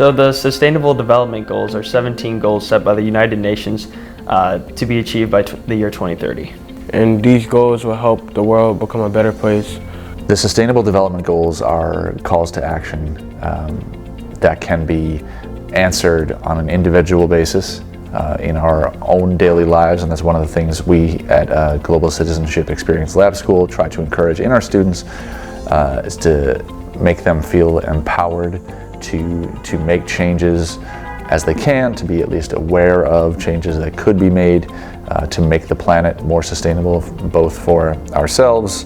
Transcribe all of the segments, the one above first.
So the Sustainable Development Goals are 17 goals set by the United Nations to be achieved by the year 2030. And these goals will help the world become a better place. The Sustainable Development Goals are calls to action that can be answered on an individual basis in our own daily lives, and that's one of the things we at Global Citizenship Experience Lab School try to encourage in our students is to make them feel empowered to make changes as they can, to be at least aware of changes that could be made to make the planet more sustainable, both for ourselves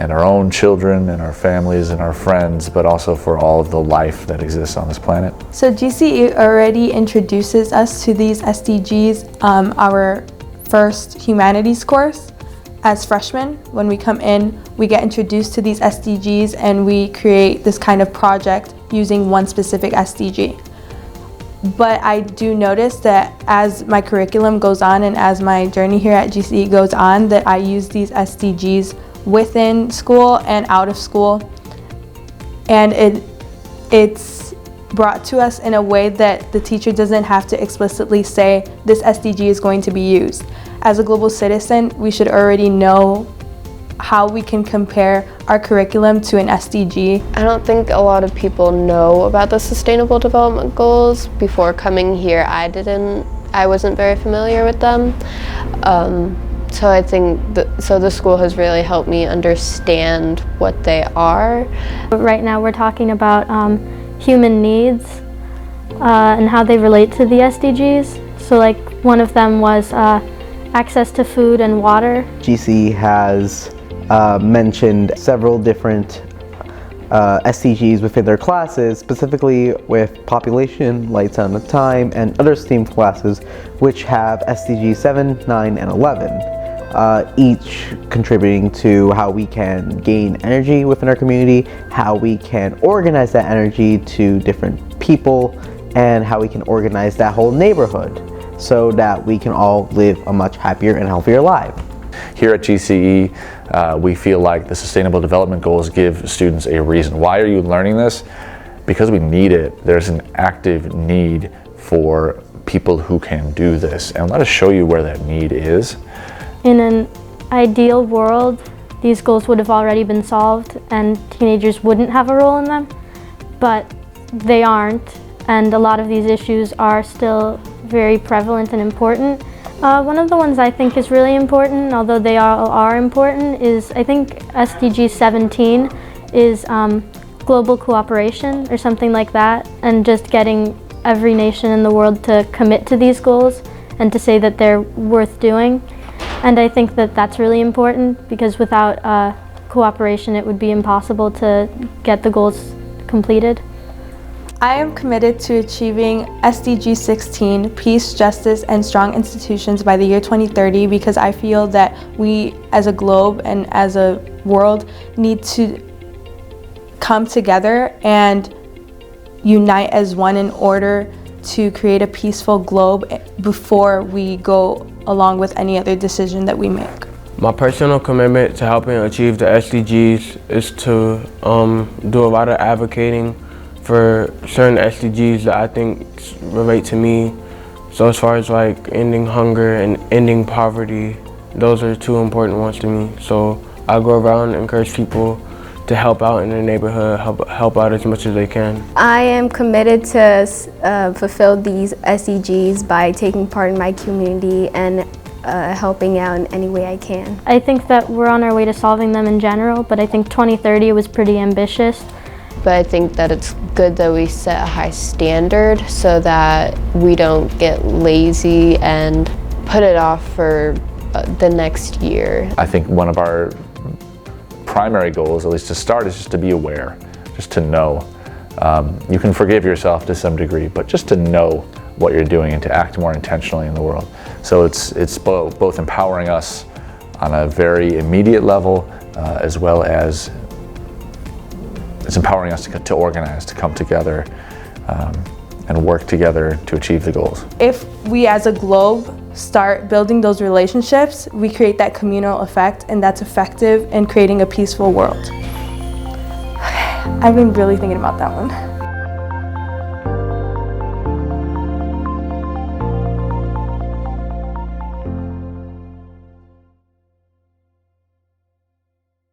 and our own children and our families and our friends, but also for all of the life that exists on this planet. So GCE already introduces us to these SDGs our first humanities course as freshmen. When we come in, we get introduced to these SDGs and we create this kind of project using one specific SDG. But I do notice that as my curriculum goes on and as my journey here at GCE goes on, that I use these SDGs within school and out of school, and it's brought to us in a way that the teacher doesn't have to explicitly say this SDG is going to be used. As a global citizen, we should already know how we can compare our curriculum to an SDG. I don't think a lot of people know about the Sustainable Development Goals. Before coming here, I wasn't very familiar with them. So I think the school has really helped me understand what they are. Right now we're talking about human needs and how they relate to the SDGs. So like one of them was access to food and water. GCE has mentioned several different SDGs within their classes, specifically with population, lights on the time, and other STEAM classes, which have SDGs 7, 9, and 11. Each contributing to how we can gain energy within our community, how we can organize that energy to different people, and how we can organize that whole neighborhood so that we can all live a much happier and healthier life. Here at GCE, we feel like the Sustainable Development Goals give students a reason. Why are you learning this? Because we need it. There's an active need for people who can do this. And let us show you where that need is. In an ideal world, these goals would have already been solved and teenagers wouldn't have a role in them, but they aren't, and a lot of these issues are still very prevalent and important. One of the ones I think is really important, although they all are important, is I think SDG 17 is global cooperation or something like that, and just getting every nation in the world to commit to these goals and to say that they're worth doing. And I think that that's really important because without cooperation it would be impossible to get the goals completed. I am committed to achieving SDG 16, peace, justice, and strong institutions by the year 2030 because I feel that we as a globe and as a world need to come together and unite as one in order to create a peaceful globe before we go along with any other decision that we make. My personal commitment to helping achieve the SDGs is to do a lot of advocating for certain SDGs that I think relate to me. So as far as like ending hunger and ending poverty, those are two important ones to me. So I go around and encourage people to help out in their neighborhood, help out as much as they can. I am committed to fulfill these SDGs by taking part in my community and helping out in any way I can. I think that we're on our way to solving them in general, but I think 2030 was pretty ambitious. But I think that it's good that we set a high standard so that we don't get lazy and put it off for the next year. I think one of our primary goals, at least to start, is just to be aware, just to know. You can forgive yourself to some degree, but just to know what you're doing and to act more intentionally in the world. So it's both empowering us on a very immediate level, as well as it's empowering us to organize, to come together and work together to achieve the goals. If we as a globe start building those relationships, we create that communal effect, and that's effective in creating a peaceful world. I've been really thinking about that one.